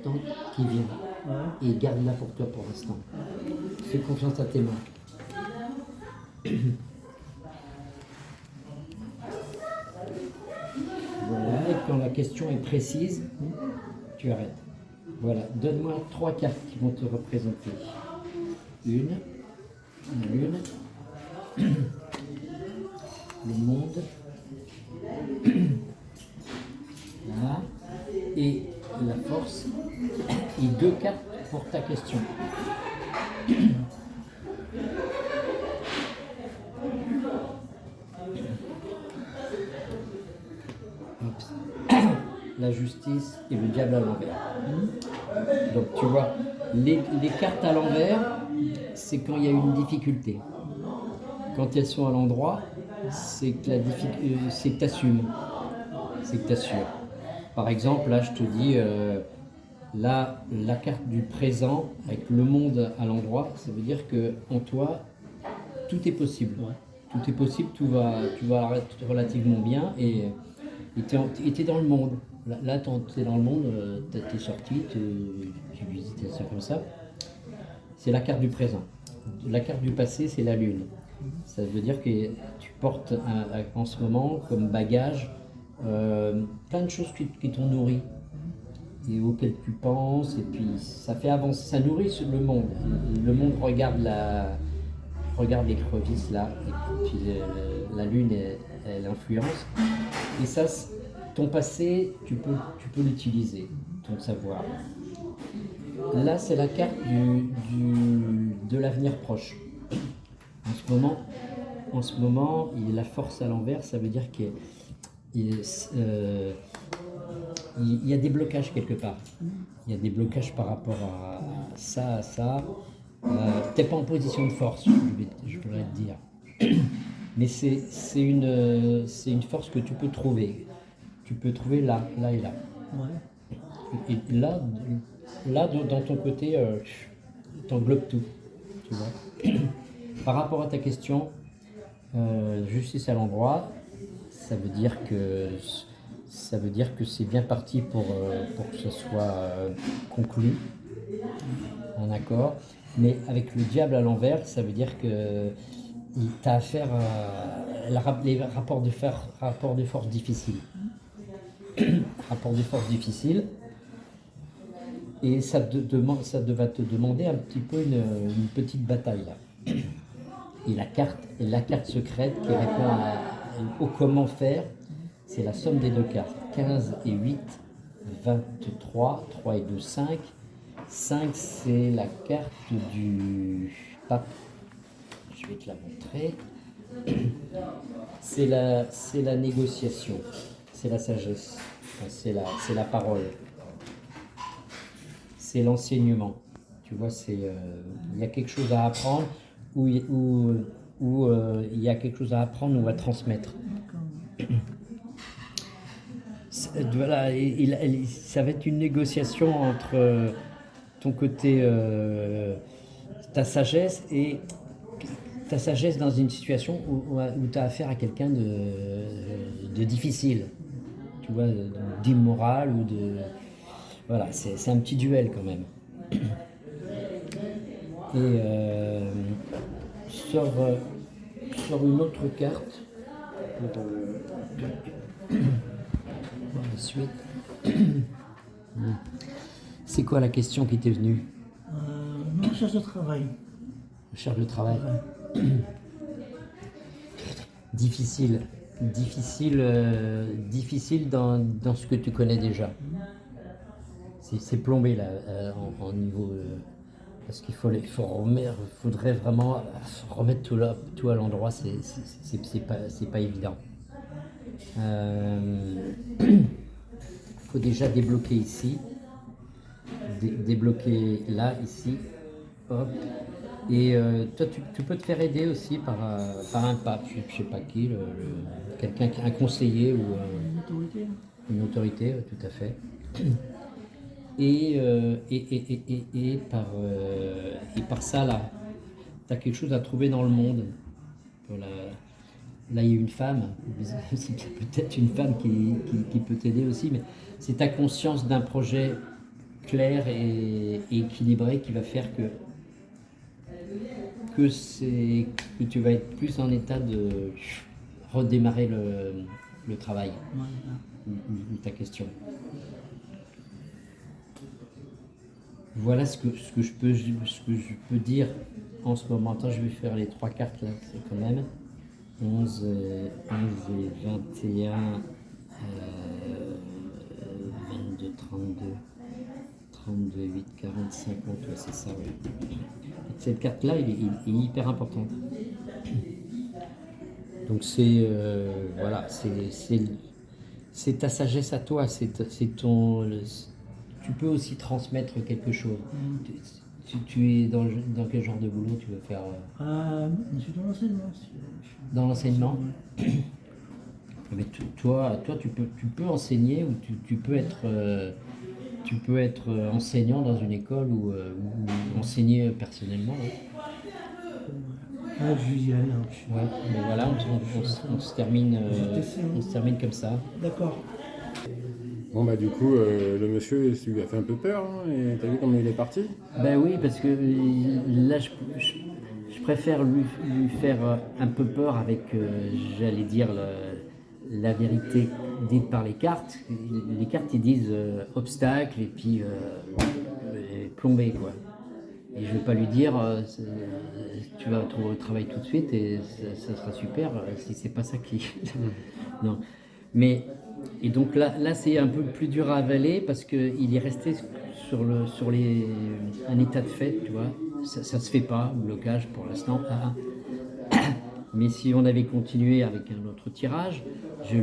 tant qui vient. Ouais. Et garde-la pour toi pour l'instant. Fais confiance à tes mains. Voilà, et quand la question est précise, tu arrêtes. Voilà, donne-moi 3 cartes qui vont te représenter. Une, la lune, le monde, là, et la force, et 2 cartes pour ta question. Oups. La justice et le diable à l'envers. Donc tu vois, les cartes à l'envers, c'est quand il y a une difficulté. Quand elles sont à l'endroit, c'est que c'est que tu assumes, c'est que tu assures. Par exemple, là je te dis, là, la carte du présent avec le monde à l'endroit, ça veut dire que en toi, tout est possible. Ouais. Tout est possible, tu vas relativement bien et tu es dans le monde. Là tu es dans le monde, tu es sorti, tu visites ça comme ça. C'est la carte du présent. La carte du passé, c'est la lune. Ça veut dire que tu portes en ce moment comme bagage plein de choses qui t'ont nourri et auxquelles tu penses, et puis ça fait avancer, ça nourrit le monde. Le monde regarde les crevisses là, et puis la lune elle influence. Et ça, ton passé, tu peux l'utiliser, ton savoir. Là, c'est la carte de l'avenir proche. En ce moment, il la force à l'envers, ça veut dire qu'il y a des blocages quelque part. Il y a des blocages par rapport à ça, à ça. T'es pas en position de force, je voudrais te dire. Mais c'est une force que tu peux trouver. Tu peux trouver là et là. Ouais. Et là dans ton côté, t'englobes tout. Tu vois. Par rapport à ta question, justice à l'endroit, ça veut dire que c'est bien parti pour que ce soit conclu, un accord. Mais avec le diable à l'envers, ça veut dire que tu as affaire à les rapports de force difficiles. Rapports de force difficiles. Et ça va te demander un petit peu une petite bataille là. Et la carte secrète qui répond au comment faire, c'est la somme des 2 cartes. 15 et 8, 23, 3 et 2, 5. 5, c'est la carte du pape. Je vais te la montrer. C'est la négociation, c'est la sagesse, c'est la parole, c'est l'enseignement. Tu vois, il y a quelque chose à apprendre ou il y a quelque chose à apprendre ou à transmettre. Voilà, ça va être une négociation entre ton côté, ta sagesse dans une situation où tu as affaire à quelqu'un de difficile, tu vois, d'immoral ou de... Voilà, c'est un petit duel quand même. Et sors une autre carte pour la suite. C'est quoi la question qui t'est venue? Une recherche de travail. Recherche de travail. Difficile dans ce que tu connais déjà. C'est plombé là en niveau parce faudrait vraiment remettre tout à l'endroit. C'est pas évident. Faut déjà débloquer ici, débloquer là, ici, hop. Et toi, tu peux te faire aider aussi par un pape, je sais pas qui, quelqu'un, un conseiller ou Une autorité. une autorité, tout à fait. Et par ça, là, tu as quelque chose à trouver dans le monde. Voilà. Là, il y a une femme, c'est peut-être une femme qui peut t'aider aussi, mais c'est ta conscience d'un projet clair et équilibré qui va faire que tu vas être plus en état de redémarrer le travail ou ta question. Voilà ce que je peux dire en ce moment. Attends, je vais faire les 3 cartes là, c'est quand même 11 et 21, 22, 32, 8, 40, 50, ouais, c'est ça. Ouais. Cette carte-là, il est hyper importante. Donc voilà, c'est ta sagesse à toi, tu peux aussi transmettre quelque chose. Tu es dans quel genre de boulot tu veux faire Je suis dans l'enseignement. Dans l'enseignement. Mais toi, tu peux enseigner ou tu peux être enseignant dans une école ou enseigner personnellement. Ouais. Je vais y aller. Ouais, mais voilà, on se termine comme ça. D'accord. Bon bah du coup, le monsieur, ça lui a fait un peu peur, hein, et t'as vu comment il est parti? Ben oui, parce que là, je préfère lui faire un peu peur avec, j'allais dire, la vérité dite par les cartes. Les cartes, ils disent obstacle et puis plombé, quoi. Et je ne vais pas lui dire tu vas trouver le travail tout de suite et ça sera super si c'est pas ça qui. Non. Mais et donc là c'est un peu plus dur à avaler parce qu'il est resté sur un état de fait, tu vois. Ça se fait pas, blocage pour l'instant. Mais si on avait continué avec un autre tirage, je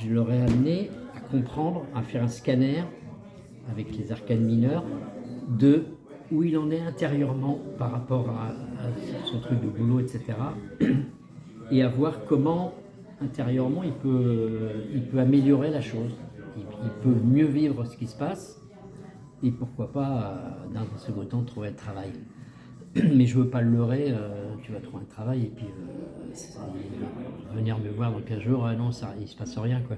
l'aurais amené à comprendre, à faire un scanner avec les arcanes mineures de où il en est intérieurement par rapport à son truc de boulot, etc. Et à voir comment intérieurement il peut améliorer la chose. Il peut mieux vivre ce qui se passe et pourquoi pas, dans un second temps, trouver un travail. Mais je veux pas le leurrer, tu vas trouver un travail et puis il va venir me voir dans 15 jours, non, il se passe rien, quoi.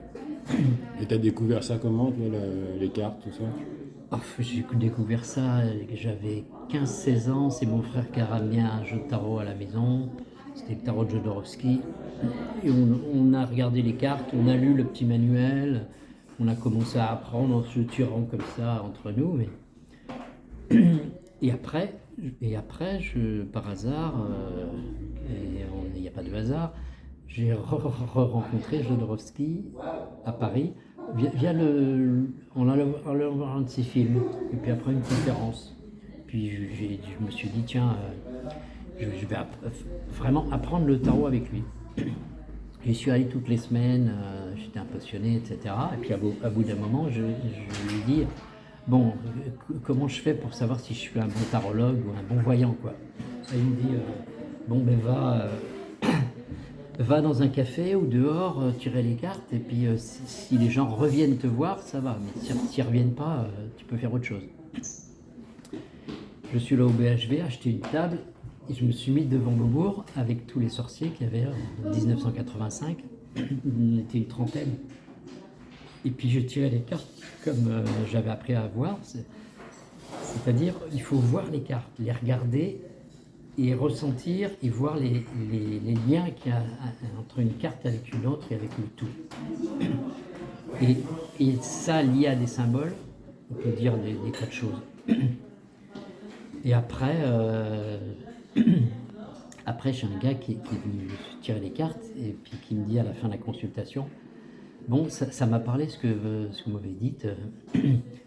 Et t'as découvert ça comment, toi, les cartes, tout ça? J'ai découvert ça, j'avais 15-16 ans, c'est mon frère qui a ramené un jeu de tarot à la maison, c'était le tarot de Jodorowsky, et on a regardé les cartes, on a lu le petit manuel, on a commencé à apprendre en se tirant comme ça entre nous, et après, par hasard, et il n'y a pas de hasard, j'ai rencontré Jodorowsky à Paris, en allant voir un de ses films, et puis après une conférence. Puis je me suis dit, tiens, je vais vraiment apprendre le tarot avec lui. J'y suis allé toutes les semaines, j'étais un passionné, etc. Et puis à bout d'un moment, je lui ai dit, bon, comment je fais pour savoir si je suis un bon tarologue ou un bon voyant, quoi. Et il me dit, bon, ben va dans un café ou dehors, tirer les cartes, et puis si les gens reviennent te voir, ça va. Mais s'ils ne reviennent pas, tu peux faire autre chose. Je suis là au BHV, acheté une table, et je me suis mis devant Beaubourg avec tous les sorciers qu'il y avait en 1985. On était une trentaine. Et puis je tirais les cartes comme j'avais appris à voir. C'est-à-dire, il faut voir les cartes, les regarder et ressentir et voir les liens qu'il y a entre une carte avec une autre et avec le tout. Et ça lié à des symboles, on peut dire des tas de choses. Et après, j'ai un gars qui est venu tirer les cartes et puis qui me dit à la fin de la consultation, bon, ça m'a parlé ce que vous m'avez dit.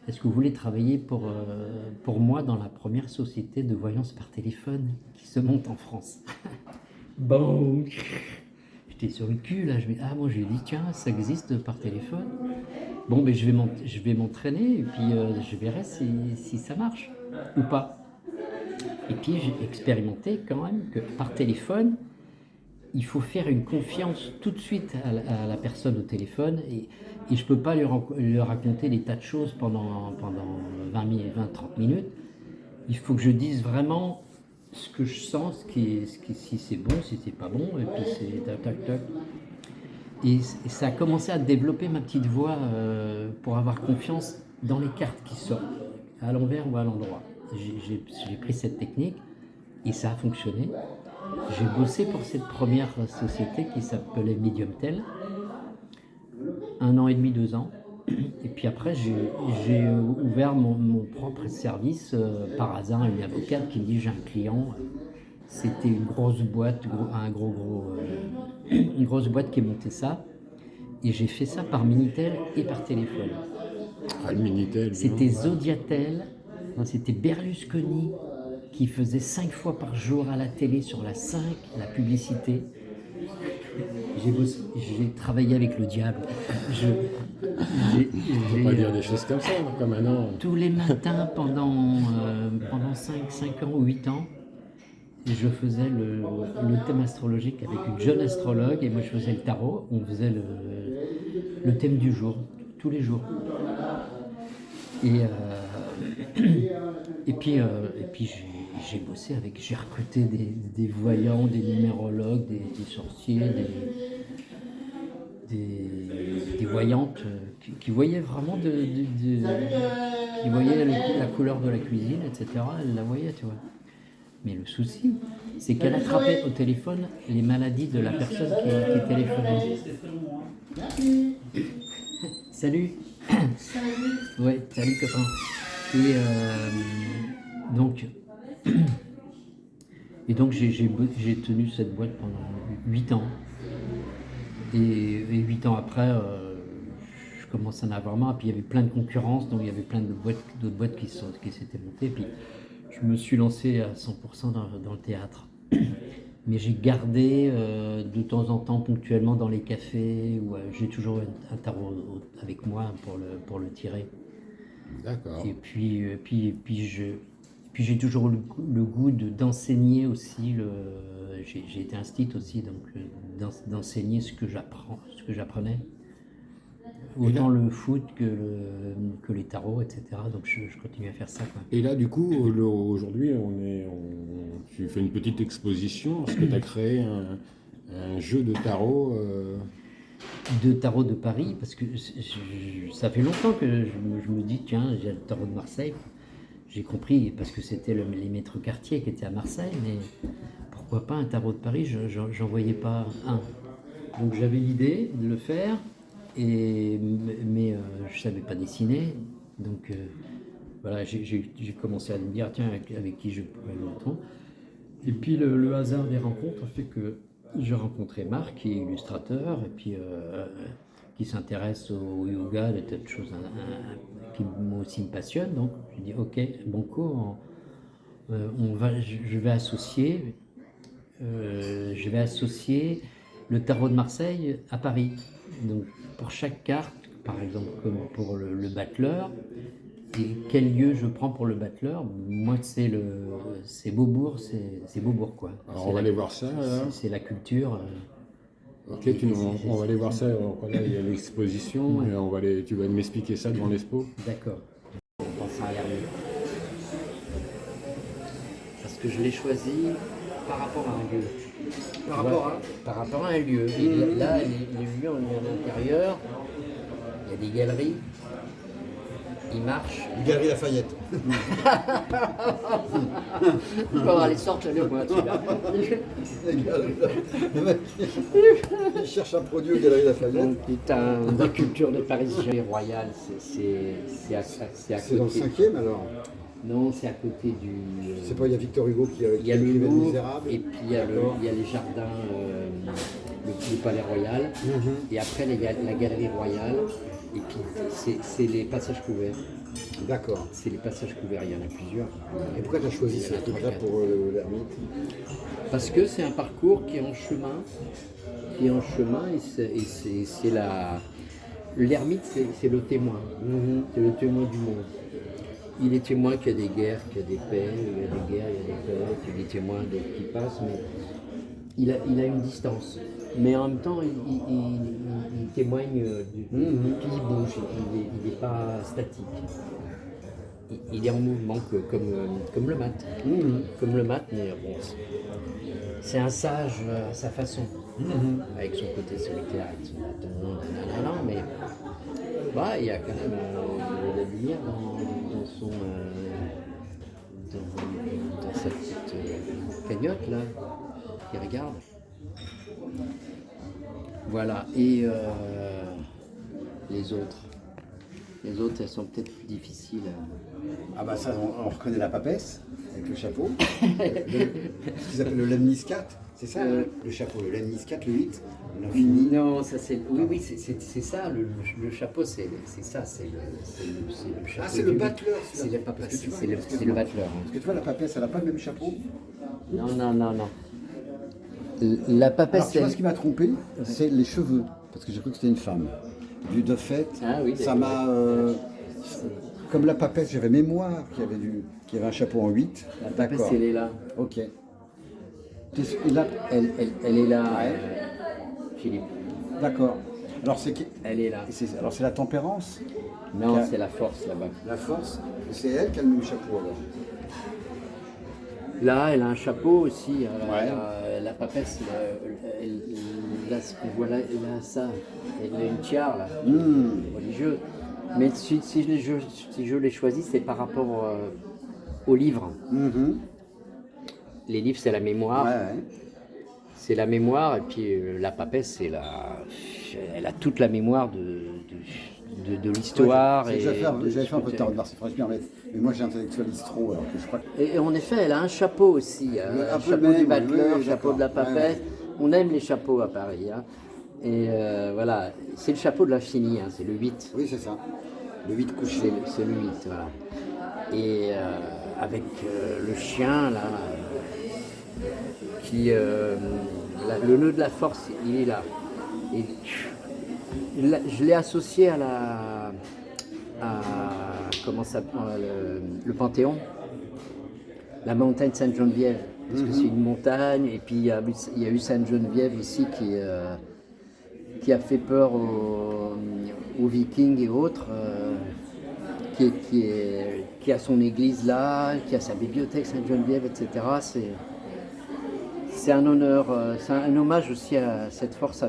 Est-ce que vous voulez travailler pour moi dans la première société de voyance par téléphone qui se monte en France? Bon, j'étais sur le cul là. Moi j'ai dit tiens, ça existe par téléphone. Bon, ben je vais m'entraîner et puis je verrai si ça marche ou pas. Et puis j'ai expérimenté quand même que par téléphone, il faut faire une confiance tout de suite à la personne au téléphone et je ne peux pas lui raconter des tas de choses pendant 20-30 minutes. Il faut que je dise vraiment ce que je sens, si c'est bon, si c'est pas bon, et puis c'est tac tac tac. Et ça a commencé à développer ma petite voix pour avoir confiance dans les cartes qui sortent, à l'envers ou à l'endroit. J'ai pris cette technique et ça a fonctionné. J'ai bossé pour cette première société qui s'appelait Mediumtel, 1 an et demi, 2 ans. Et puis après, j'ai ouvert mon propre service par hasard. Une avocate qui me dit j'ai un client. C'était une grosse boîte, une grosse boîte qui montait ça. Et j'ai fait ça par Minitel et par téléphone. Ah, le Minitel. C'était Zodiatel, non, c'était Berlusconi qui faisait 5 fois par jour à la télé sur la 5, la publicité. J'ai travaillé avec le diable. On peut pas dire des choses comme ça, comme maintenant. Tous les matins pendant 5 ans ou 8 ans, je faisais le thème astrologique avec une jeune astrologue et moi je faisais le tarot. On faisait le thème du jour, tous les jours. Et puis j'ai bossé avec, j'ai recruté des voyants, des numérologues, des sorciers, des voyantes qui voyaient vraiment qui voyaient la couleur de la cuisine, etc. Elles la voyaient, tu vois. Mais le souci, c'est qu'elle attrapait au téléphone les maladies de la personne qui téléphonait. Salut. Ouais, salut copain. Et donc j'ai tenu cette boîte pendant 8 ans. Et 8 ans après, je commence à en avoir marre. Puis il y avait plein de concurrence, donc il y avait plein d'autres boîtes qui s'étaient montées. Puis je me suis lancé à 100% dans le théâtre. Mais j'ai gardé de temps en temps, ponctuellement, dans les cafés, où j'ai toujours un tarot avec moi pour le tirer. D'accord. Et puis j'ai toujours le goût d'enseigner aussi. J'ai été institut aussi, donc d'enseigner ce que j'apprenais. Autant le foot que les tarots, etc. Donc je continue à faire ça, quoi. Et là, du coup, aujourd'hui, tu fais une petite exposition parce que tu as créé un jeu de tarot. De tarot de Paris, parce que ça fait longtemps que je me dis, tiens, j'ai le tarot de Marseille. J'ai compris, parce que c'était les maîtres quartiers qui étaient à Marseille, mais pourquoi pas un tarot de Paris, j'en voyais pas un. Donc j'avais l'idée de le faire, mais je savais pas dessiner. Donc voilà, j'ai commencé à me dire, tiens, avec qui je pourrais le mettre. Et puis le hasard des rencontres fait que j'ai rencontré Marc, qui est illustrateur, et puis qui s'intéresse au yoga, des tas de choses qui moi aussi me passionnent. Donc je dis ok, banco, je vais associer le tarot de Marseille à Paris. Donc pour chaque carte, par exemple comme pour le battleur, et quel lieu je prends pour le battleur, moi c'est Beaubourg, c'est Beaubourg, quoi. Alors on va aller voir ça. C'est la culture. Ok, on va aller voir ça. Là, il y a l'exposition et tu vas m'expliquer ça devant l'expo. D'accord. On pense à l'hermite. Parce que je l'ai choisi par rapport à un lieu. Par rapport à un lieu. Et là, les lieux, on est à l'intérieur. Il y a des galeries. Il marche. Galerie Lafayette. Bon, allez, sorte-le, moi, celui-là. Le mec, il cherche un produit aux Galeries Lafayette. Putain, la culture de Parisien royal, c'est à C'est dans le côté. 5e alors. Non, c'est à côté du. C'est pas, il y a Victor Hugo qui Il y a le écrivait Louvre, Misérable. et puis il y a les jardins, le Palais Royal, et après la Galerie Royale, et puis c'est les passages couverts. D'accord. C'est les passages couverts, il y en a plusieurs. Et pourquoi tu as choisi ce truc-là pour l'ermite? Parce que c'est un parcours qui est en chemin, et c'est la. L'ermite, c'est le témoin, c'est le témoin du monde. Il est témoin qu'il y a des guerres, qu'il y a des paix, il y a des guerres, il y a des paix, qu'il est témoin de ce qui passe, mais il a une distance. Mais en même temps, il témoigne puis il bouge, il n'est pas statique. Il est en mouvement comme le mat. Comme le mat, mais bon, c'est un sage à sa façon, avec son côté solitaire, avec son bâton, mais bah, il y a quand même de la lumière dans sa petite cagnotte là, qui regarde. Voilà, et les autres, elles sont peut-être plus difficiles. Ah bah ça, on reconnaît la papesse, avec le chapeau. Ce qu'ils appellent le lemniscat, c'est ça le chapeau, le lemniscat, le 8, l'infini. Non, ça c'est. Oui, c'est ça, le chapeau, c'est ça, c'est le chapeau. Ah, c'est le du- battleur, C'est celui-là. le papa, Parce que tu vois, c'est le excuse-moi. battleur. Parce que tu vois, la papesse, elle n'a pas le même chapeau. Non. La Alors, papesse, tu vois, ce qui m'a trompé, c'est les cheveux. Parce que j'ai cru que c'était une femme. De fait, Ah oui, ça m'a... comme la papesse, j'avais mémoire qu'il y avait un chapeau en 8. la papesse, D'accord. elle est là. Ok. Et là, Elle est là, Ouais. Philippe. d'accord. Alors Elle est là. alors c'est la tempérance, Non, Car- c'est la force là-bas. la force, et c'est elle qui a le même chapeau alors. Là, elle a un chapeau aussi. Ouais. La papesse, là, ce qu'on voit là, elle a ça. Elle a une tiare là, religieux. Mais si je l'ai choisi, c'est par rapport au livre. Mhm. Les livres, c'est la mémoire. Ouais. C'est la mémoire, et puis la papesse, elle a toute la mémoire de l'histoire. Ouais, et j'avais fait un peu de tarot de Mars, il faudrait que je m'y remette. Mais moi j'intellectualise trop, alors que je crois que... Et en effet, elle a un chapeau aussi, Un un peu chapeau le même, du battleur, oui, chapeau de la d'accord. papesse. On aime les chapeaux à Paris. Hein. Et voilà, c'est le chapeau de l'infini, hein, c'est le 8. Oui, c'est ça. Le 8 couché. C'est le 8, voilà. Et avec le chien, là, le nœud de la force, il est là. Et je l'ai associé à comment ça le Panthéon, la montagne Sainte-Geneviève, parce que c'est une montagne, et puis il y a eu Sainte-Geneviève aussi qui a fait peur aux Vikings et autres, qui a son église là, qui a sa bibliothèque Sainte-Geneviève, etc. C'est un honneur, c'est un hommage aussi à cette force, à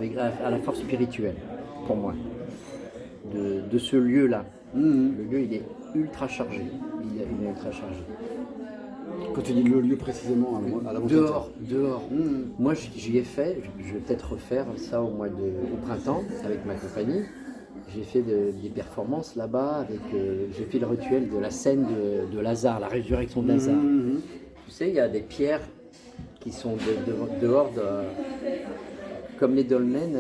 la force spirituelle, pour moi, de ce lieu-là. Le lieu, il est ultra chargé. Il est ultra chargé. Quand tu dis le lieu précisément, à la montagne. Dehors. Moi, j'y ai fait, je vais peut-être refaire ça au printemps avec ma compagnie. J'ai fait des performances là-bas, j'ai fait le rituel de la scène de Lazare, la résurrection de Lazare. Tu sais, il y a des pierres qui sont dehors, comme les dolmens.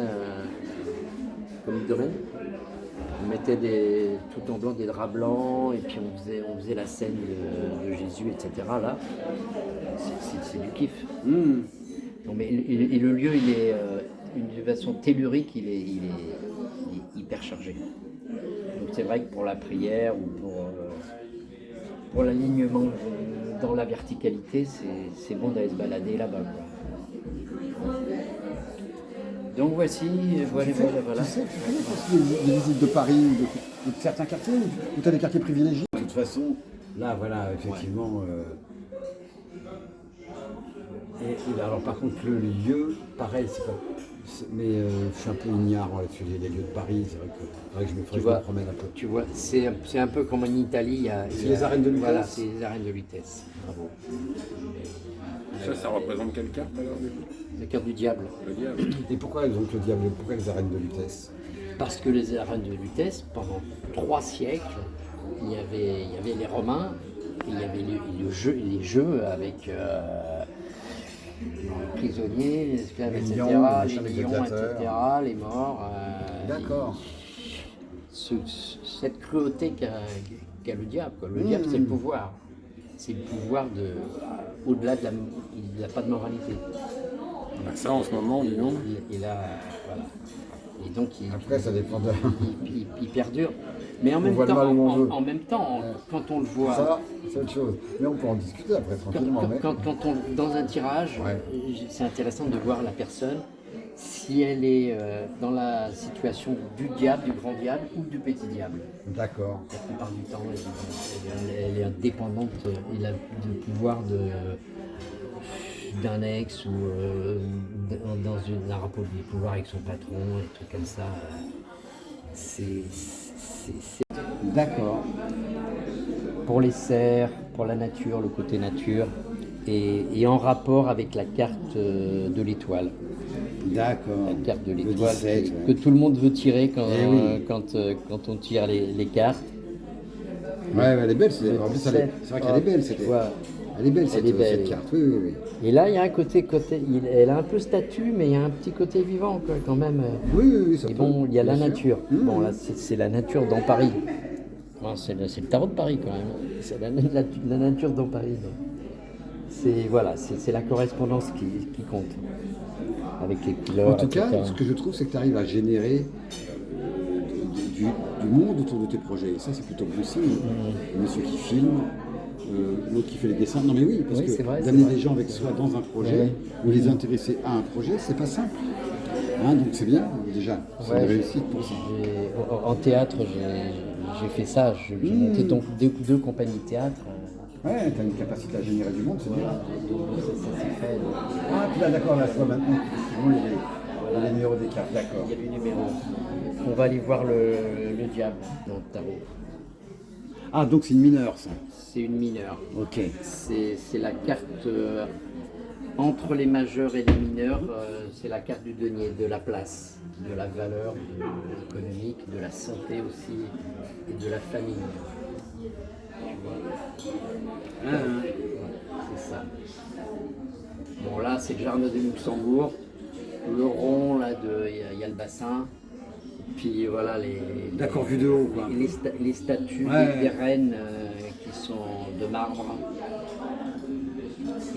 On mettait tout en blanc des draps blancs, et puis on faisait la scène de Jésus, etc. Là, c'est du kiff. Non, mais et le lieu, il est de façon tellurique, il est hyper chargé. Donc c'est vrai que pour la prière ou pour l'alignement dans la verticalité, c'est bon d'aller se balader là-bas, quoi. Donc voici, voilà. Tu sais des visites de Paris ou de certains quartiers, ou tu as des quartiers privilégiés? De toute façon, là, voilà, effectivement. Et alors, par contre, le lieu, pareil, mais je suis un peu ignare là-dessus, les lieux de Paris. C'est vrai que je me promène un peu. Tu vois, c'est un peu comme en Italie. C'est les arènes de Lutèce. Voilà, c'est les arènes de Lutèce. Bravo. Ça représente quelle carte alors du coup? La carte du diable. Le diable. Et pourquoi donc le diable? Pourquoi les arènes de Lutèce? Parce que les arènes de Lutèce, pendant 3 siècles, il y avait les Romains, et il y avait les jeux avec les prisonniers, les esclaves, Les etc., lions, les les lions, gladiateurs. etc., les morts. D'accord. Cette cruauté qu'a le diable, quoi. Le diable, c'est le pouvoir. C'est le pouvoir au-delà il n'a pas de moralité. On a ça en ce moment, dis donc. Il a, voilà. Et donc Après, ça dépend de... il perdure. Mais en même voit le mal où on veut. quand on le voit, Ça, c'est autre chose. Mais on peut en discuter après, tranquillement. mais- quand dans un tirage, Ouais. c'est intéressant de voir la personne si elle est dans la situation du diable, du grand diable ou du petit diable. D'accord. La plupart du temps, elle est indépendante, elle a le pouvoir d'un ex ou dans un rapport de pouvoir avec son patron, des trucs comme ça. C'est D'accord. pour les serres, pour la nature, le côté nature, et en rapport avec la carte de l'étoile. D'accord. La carte de Le l'étoile 17, que tout le monde veut tirer quand, Eh oui. quand on tire les cartes. Ouais, elle est belle. En plus, 17, c'est vrai qu'elle est belle. tu vois. Elle est belle, cette, Elle est belle, cette oui. carte. Oui, oui, oui. Et là, il y a un côté, elle a un peu statue, mais il y a un petit côté vivant quoi, quand même. Oui, oui, oui, ça Et peut, bon, il y a la bien sûr. nature. Mmh. Bon, là, c'est la nature dans Paris. Bon, c'est le tarot de Paris quand même. C'est la nature dans Paris. Donc. C'est la correspondance qui compte. Avec les couleurs, En tout cas, etc. ce que je trouve, c'est que tu arrives à générer du monde autour de tes projets. Et ça, c'est plutôt bon signe. Monsieur qui filme, l'autre qui fait les dessins. Non, mais oui, parce Oui, c'est que vrai, c'est d'amener vrai. des gens avec soi dans un projet, Ouais. ou les intéresser à un projet, c'est pas simple. Hein, donc c'est bien, déjà. C'est Ouais, une réussite pour ça. En théâtre, j'ai fait ça. J'ai monté donc deux compagnies de théâtre. Ouais, tu as une capacité à générer du monde, c'est bien. Donc, ça s'est fait. Ah, puis là, d'accord, là, je vois maintenant effectivement les numéros des cartes, d'accord. Il y a le numéro. On va aller voir le diable dans le tarot. Ah, donc c'est une mineure, ça. C'est une mineure. Ok. C'est la carte entre les majeurs et les mineurs. C'est la carte du denier, de la place, de la valeur économique, de la santé aussi et de la famille. Tu vois. C'est ça. Bon là c'est le jardin de Luxembourg. Le rond là il y a le bassin. Puis voilà D'accord, vu de haut, quoi. les statues Ouais. des reines qui sont de marbre.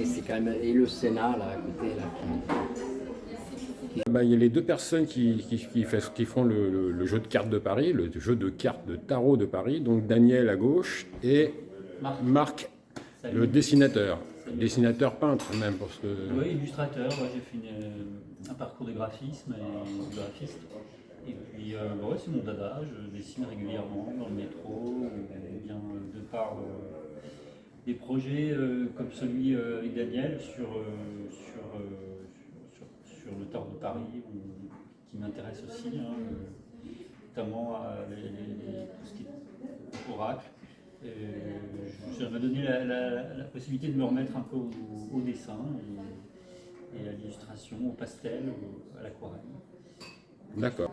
Et c'est quand même le Sénat là à côté là. Ben, il y a les deux personnes qui font le jeu de cartes de Paris, le jeu de cartes de tarot de Paris, donc Daniel à gauche et Marc, le dessinateur peintre même. Parce que... Oui, illustrateur. Ouais, j'ai fait un parcours de graphisme et graphiste. Et puis, ouais, c'est mon dada. Je dessine régulièrement dans le métro, ou bien de par des projets comme celui avec Daniel sur le tarot de Paris, qui m'intéresse aussi, hein, notamment tout ce qui est oracle. Ça m'a donné la possibilité de me remettre un peu au dessin et à l'illustration, au pastel, à l'aquarelle. D'accord.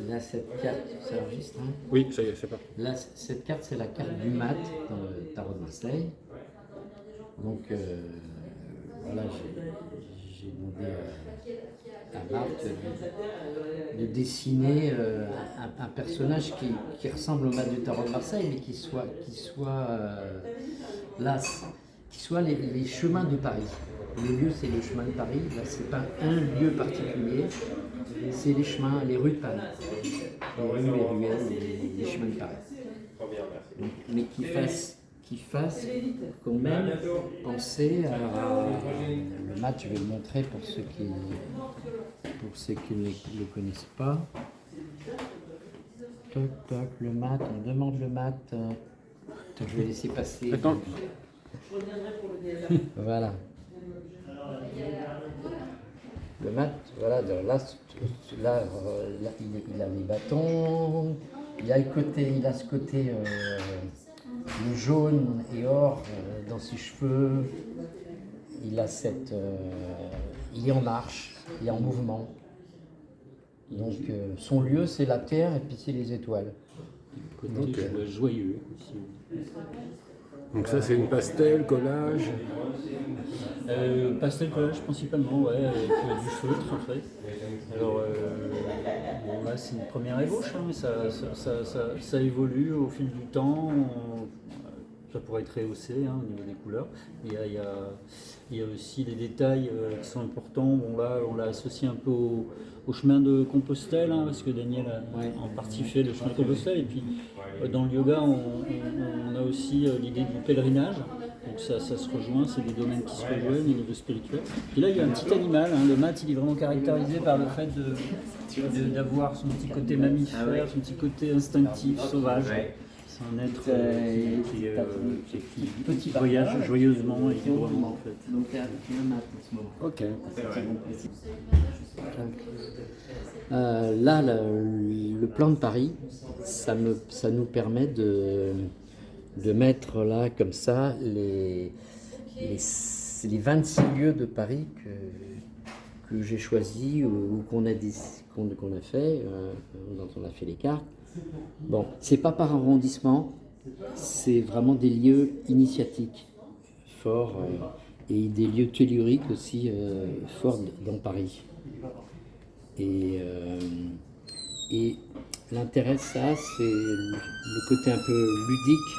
Là, cette carte, ça enregistre, hein. Oui, ça y est, c'est parti. Là, cette carte, c'est la carte du mat dans le tarot de Marseille. Donc, voilà, j'ai demandé à Marc de dessiner un personnage qui ressemble au mat du tarot de Marseille, mais qui soit les chemins de Paris. Le lieu, c'est le chemin de Paris. Là, c'est pas un lieu particulier, c'est les chemins, les rues de Paris. Les rues, les ruelles, les chemins de Paris. Donc, mais qui fasse quand même penser à le mat. Je vais le montrer pour ceux qui ne le connaissent pas. Toc toc, le mat, on demande le mat. Je vais laisser passer. Attends. Voilà. Le mat, voilà, là, il a les bâtons, il a ce côté le jaune et or dans ses cheveux, il est en marche, il est en mouvement. Donc son lieu c'est la terre et puis c'est les étoiles. Côté joyeux aussi. Donc ça, c'est une pastel, collage. Pastel collage principalement, ouais, avec du feutre en fait. Alors bon, là c'est une première ébauche, hein, mais ça évolue au fil du temps. Ça pourrait être rehaussé, hein, au niveau des couleurs. Il y a aussi des détails qui sont importants. Bon, là, on l'a associé un peu au chemin de Compostelle, hein, parce que Daniel a en partie fait le chemin de Compostelle. Et puis dans le yoga, on a aussi l'idée du pèlerinage. Donc ça se rejoint, c'est des domaines qui se rejoignent au niveau spirituel. Et là, il y a un petit animal. Hein, le mat, il est vraiment caractérisé par le fait d'avoir son petit côté mammifère, son petit côté instinctif, sauvage. C'est un être qui voyage joyeusement et librement en fait. Donc il y a un mat en ce moment. Ok. Là, le plan de Paris, ça nous permet de mettre là, comme ça, les 26 lieux de Paris que j'ai choisis ou qu'on a fait, dont on a fait les cartes. Bon, c'est pas par arrondissement, c'est vraiment des lieux initiatiques forts et des lieux telluriques aussi forts dans Paris. Et l'intérêt de ça, c'est le côté un peu ludique,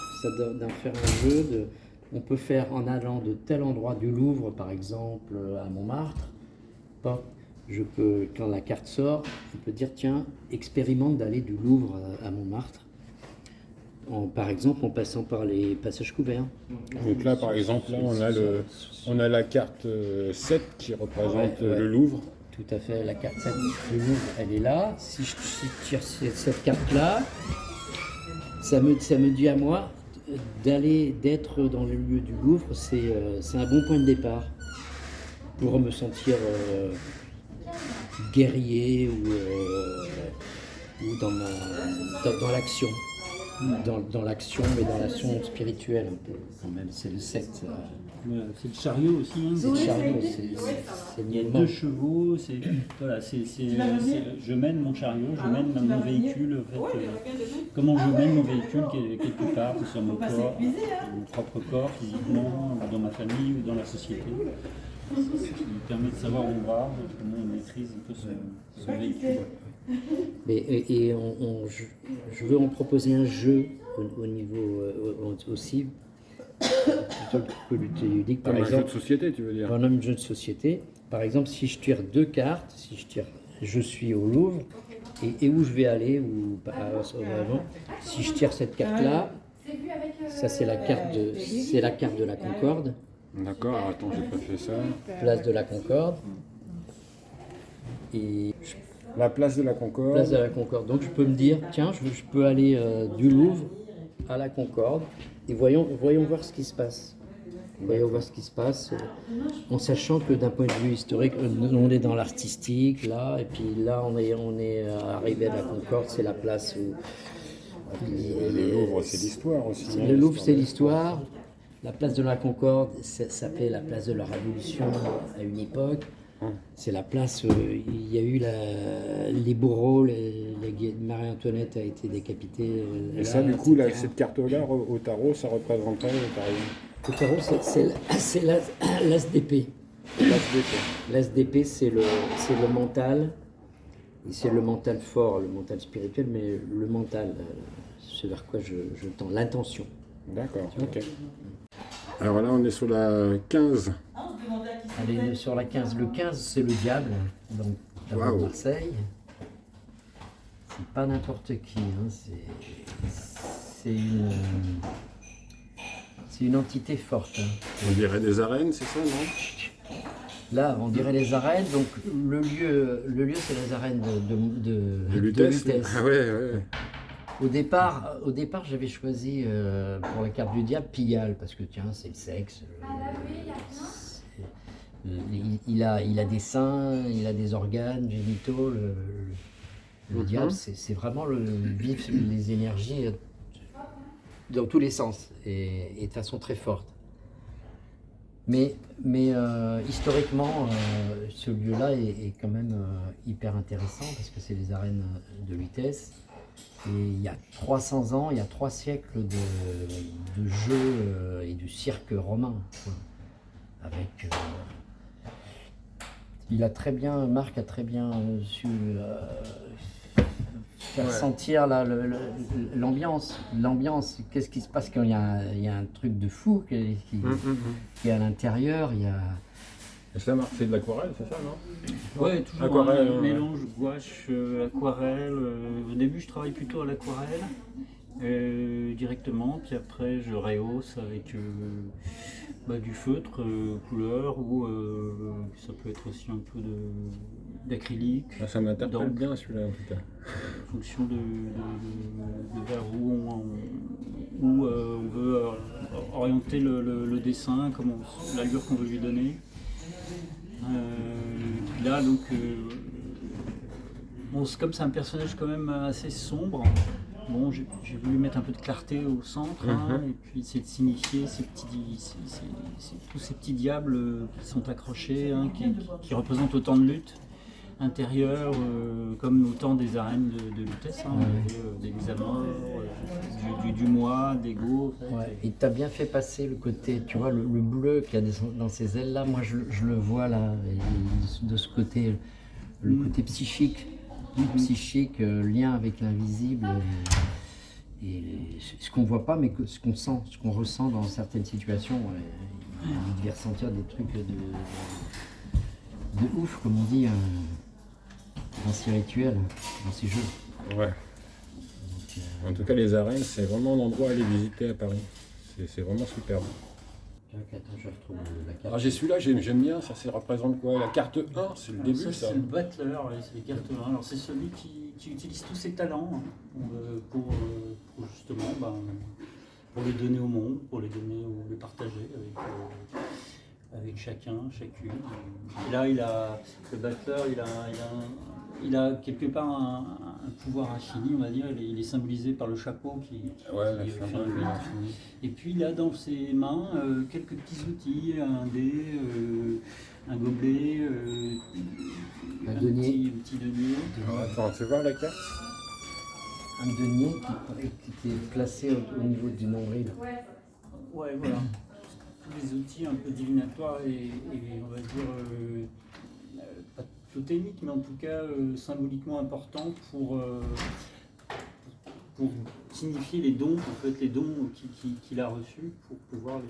d'en faire un jeu. On peut faire en allant de tel endroit du Louvre, par exemple, à Montmartre. Quand la carte sort, on peut dire tiens, expérimente d'aller du Louvre à Montmartre. Par exemple, en passant par les passages couverts. Donc là, par exemple, là, on a la carte 7 qui représente le Louvre. Tout à fait, la carte 7 du Louvre, elle est là. Si je tire cette carte-là, ça me dit à moi d'être dans le lieu du Louvre, c'est un bon point de départ pour me sentir guerrier ou dans l'action. Dans l'action, mais dans l'action spirituelle un peu, quand même, c'est le 7. C'est le chariot aussi. Hein. C'est le chariot, il y a 2 chevaux, je mène mon chariot, je mène mon véhicule. En fait, comment je mène mon véhicule quelque part, que ce soit mon corps, mon propre corps, physiquement, ou dans ma famille, ou dans la société. Ce qui permet de savoir où on va, comment on maîtrise un peu son véhicule. Je veux en proposer un jeu au niveau aussi, plutôt que ludique. Par exemple, un jeu de société, tu veux dire? Un jeu de société. Par exemple, si je tire 2 cartes, je suis au Louvre, et où je vais aller, si je tire cette carte-là, ça c'est la carte de la Concorde. D'accord, attends, j'ai pas fait ça. Place de la Concorde. La place de la Concorde. Place de la Concorde. Donc je peux me dire, tiens, je peux aller du Louvre à la Concorde et voyons voir ce qui se passe. Voyons voir ce qui se passe, en sachant que d'un point de vue historique, on est dans l'artistique là, et puis là on est arrivé à la Concorde, c'est la place où. Le Louvre, c'est l'histoire aussi. Le Louvre, c'est l'histoire. La place de la Concorde, ça s'appelait la place de la Révolution à une époque. C'est la place où il y a eu les bourreaux, Marie-Antoinette a été décapitée. Et ça, du coup, cette carte-là, au tarot, ça représenterait Au tarot, c'est l'as d'épée. L'as d'épée, c'est le mental. Et c'est le mental fort, le mental spirituel, mais le mental, c'est vers quoi je tends, l'intention. D'accord, ok. Alors là, on est sur la 15. Allez, sur la 15. Le 15, c'est le diable, donc de Marseille. C'est pas n'importe qui, hein. C'est une entité forte. Hein. On dirait des arènes, c'est ça, non? Là, on dirait les arènes, donc le lieu c'est les arènes de Lutèce. Ah ouais. Au départ, j'avais choisi pour la carte du diable Pigalle, parce que tiens, c'est le sexe. Il a des seins, il a des organes génitaux. Le diable, c'est vraiment vivre les énergies dans tous les sens et de façon très forte. Mais historiquement, ce lieu-là est quand même hyper intéressant parce que c'est les arènes de Lutèce. Et il y a 300 ans, il y a 3 siècles de jeux et du cirque romain. Avec, Marc a très bien su faire sentir l'ambiance. L'ambiance, qu'est-ce qui se passe quand il y a un truc de fou qui est à l'intérieur. Et ça, Marc, c'est de l'aquarelle, c'est ça, non? Ouais, toujours aquarelle, un mélange gouache, aquarelle. Au début, je travaille plutôt à l'aquarelle directement, puis après, je rehausse avec du feutre couleur ou ça peut être aussi un peu d'acrylique. Ah, ça m'interpelle bien celui-là en tout cas. En fonction de vers où on veut orienter le dessin, l'allure qu'on veut lui donner. Puis là, donc, comme c'est un personnage quand même assez sombre, bon, j'ai voulu mettre un peu de clarté au centre, hein, et puis essayer de signifier tous ces petits diables qui sont accrochés, hein, qui représentent autant de luttes intérieures comme autant des arènes de Lutèce, hein, des mises à mort, du moi, d'ego. Ouais, il t'a bien fait passer le côté, tu vois, le bleu qu'il y a dans ces ailes-là, moi je le vois là, et de ce côté, le côté psychique, lien avec l'invisible, et ce qu'on voit pas, mais ce qu'on sent, ce qu'on ressent dans certaines situations. Il devait ressentir des trucs de ouf, comme on dit, dans ces rituels, dans ces jeux. Ouais. En tout cas, les arènes, c'est vraiment un endroit à aller visiter à Paris. C'est vraiment superbe. Attends, je retrouve la carte. Alors j'ai celui-là, j'aime bien, ça représente quoi? La carte 1, c'est le début ça? C'est le battleur, ouais, c'est les cartes 1. Alors c'est celui qui utilise tous ses talents, hein, pour justement pour les donner au monde, pour les donner ou les partager avec chacun, chacune. Et là, le battleur, il a quelque part un pouvoir infini, on va dire. Il est symbolisé par le chapeau qui fait un 8. Et puis il a dans ses mains quelques petits outils, un dé, un gobelet, un petit denier. Attends, tu vois la carte? Un denier qui est placé au niveau du nombril. Ouais, voilà. Tous les outils un peu divinatoires et on va dire pas totémiques, mais en tout cas symboliquement importants pour signifier les dons, en fait, les dons qu'il a reçus pour pouvoir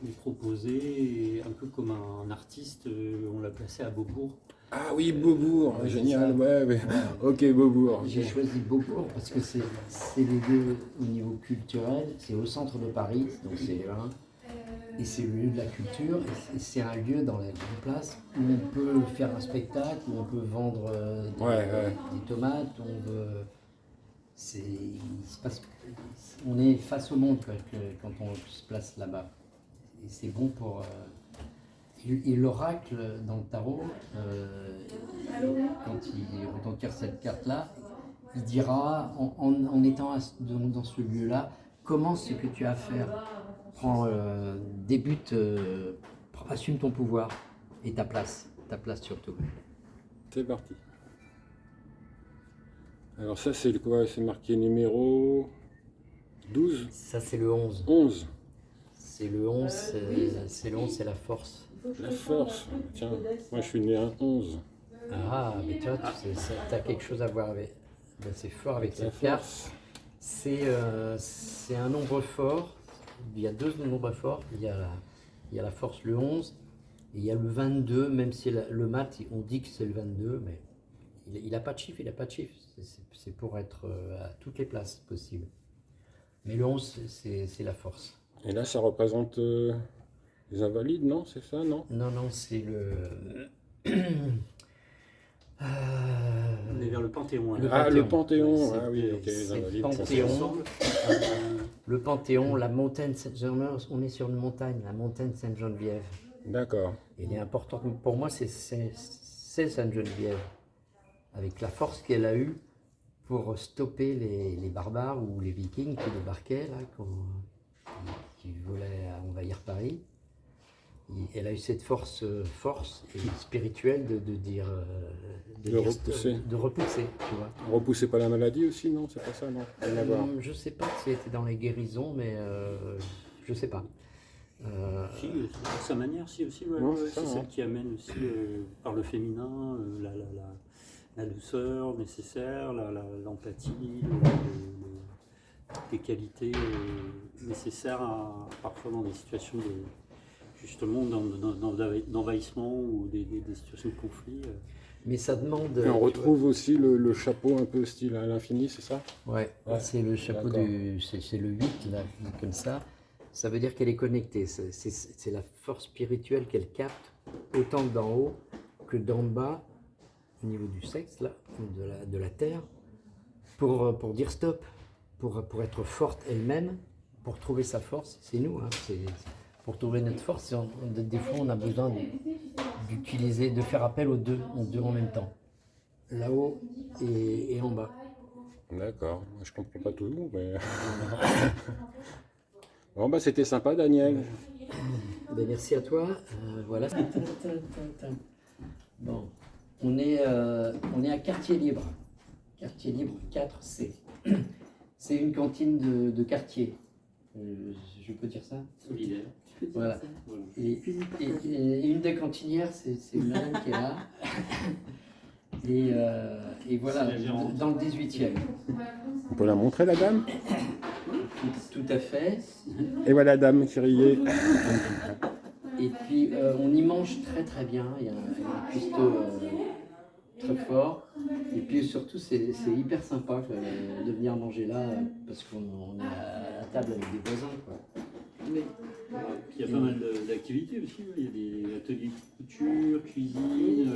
les proposer, et un peu comme un artiste, on l'a placé à Beaubourg. Ah oui, Beaubourg, Ouais, génial, ouais. Ok, Beaubourg. J'ai choisi Beaubourg parce que c'est les lieux au niveau culturel, c'est au centre de Paris, donc c'est et c'est le lieu de la culture, et c'est un lieu dans la grande place où on peut faire un spectacle, où on peut vendre des tomates, on est face au monde quand on se place là-bas. Et c'est bon pour... Et l'oracle dans le tarot, quand il tire cette carte-là, il dira, en étant dans ce lieu-là, comment ce que tu as à faire. Débute, assume ton pouvoir et ta place surtout. C'est parti. Alors ça c'est quoi? C'est marqué numéro 12? Ça c'est le 11. 11. C'est le 11, c'est la force. La force. Tiens, moi je suis né un 11. Ah, mais toi, tu as quelque chose à voir avec. Ben, c'est fort avec cette carte. C'est un nombre fort. Il y a deux nombres forts. Il y a la force, le 11, et il y a le 22, même si le mat, on dit que c'est le 22, mais il n'a pas de chiffre, C'est pour être à toutes les places possibles. Mais le 11, c'est la force. Et là, ça représente les invalides, non? C'est ça, non? Non, c'est le... On est vers le Panthéon. Le Panthéon. Ouais, ah oui, ok, les invalides. Le Panthéon, la montagne Saint-Geneviève, on est sur une montagne, la montagne Sainte-Geneviève. D'accord. Elle est importante pour moi, c'est Sainte-Geneviève, avec la force qu'elle a eue pour stopper les barbares ou les vikings qui débarquaient, là, qui voulaient envahir Paris. Elle a eu cette force spirituelle de repousser, tu vois. Repousser pas la maladie aussi, non? C'est pas ça, non? Je sais pas si c'était dans les guérisons, mais je sais pas. Si, de sa manière, si aussi, c'est celle qui amène aussi par le féminin la douceur nécessaire, l'empathie, des qualités nécessaires parfois dans des situations justement d'envahissement ou des situations de conflit. Mais ça demande... Et on retrouve aussi le chapeau un peu style à l'infini, c'est ça? Ouais, c'est le chapeau c'est le 8, là, comme ça. Ça veut dire qu'elle est connectée. C'est la force spirituelle qu'elle capte, autant d'en haut que d'en bas, au niveau du sexe, là, de la terre, pour dire stop, pour être forte elle-même, pour trouver sa force. C'est nous, hein, pour trouver notre force, des fois on a besoin de faire appel aux deux en même temps, là-haut et en bas. D'accord, moi, je comprends pas tout, mais... Bon, bah c'était sympa, Daniel. Ben, merci à toi. Voilà. Bon, on est à Quartier Libre. Quartier Libre 4C. C'est une cantine de quartier. Je peux dire ça? Solidaire. Voilà. Et une des cantinières, c'est une madame qui est là. Et voilà, C'est la gérante. dans le 18e. On peut la montrer, la dame? Tout à fait. Et voilà la dame qui riait. Et puis on y mange très très bien. Il y a un cuistot très fort. Et puis surtout, c'est hyper sympa de venir manger là parce qu'on est à la table avec des voisins, quoi. Il y a pas mal d'activités aussi. Il y a des ateliers de couture, cuisine,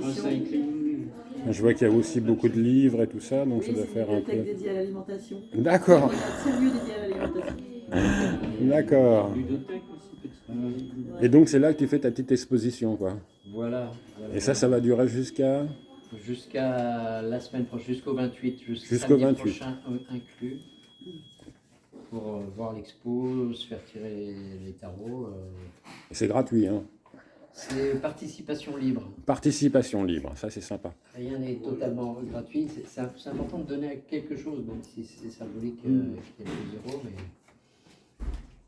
recycling. Je vois qu'il y a aussi beaucoup de livres et tout ça, donc ça doit faire un peu... dédié à l'alimentation. D'accord, C'est lieu dédié à l'alimentation. d'accord. Ludothèque aussi, petit. Et donc c'est là que tu fais ta petite exposition, quoi. Voilà. Et ça va durer jusqu'à... Jusqu'à la semaine prochaine, jusqu'au 28, Jusqu'au samedi 28. prochain inclus, pour voir l'expo, se faire tirer les tarots. C'est gratuit, hein. C'est participation libre. Participation libre, ça c'est sympa. Rien n'est totalement gratuit. C'est important de donner quelque chose, même si c'est symbolique, quelques euros. Mais...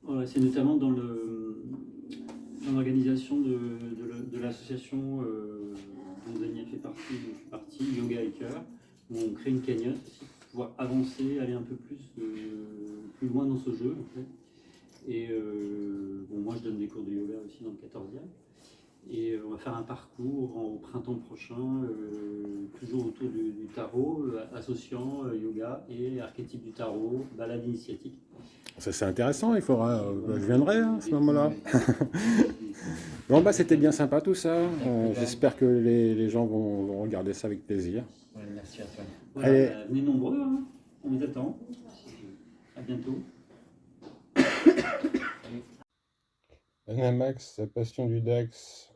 Voilà, c'est notamment dans l'organisation de l'association dont Daniel fait partie, dont je fais partie, Yoga Hiker, où on crée une cagnotte aussi pour pouvoir avancer, aller un peu plus loin dans ce jeu. En fait. Et bon, moi je donne des cours de yoga aussi dans le 14e. Et on va faire un parcours au printemps prochain, toujours autour du tarot, associant yoga et archétype du tarot, balade initiatique. Ça c'est intéressant, il faudra... je viendrai hein, à ce moment-là. Bon bah c'était bien sympa tout ça. J'espère que les gens vont regarder ça avec plaisir. Ouais, merci à toi. Voilà, Allez. venez nombreux, hein. On vous attend. À bientôt. Anamax, sa passion du Dax.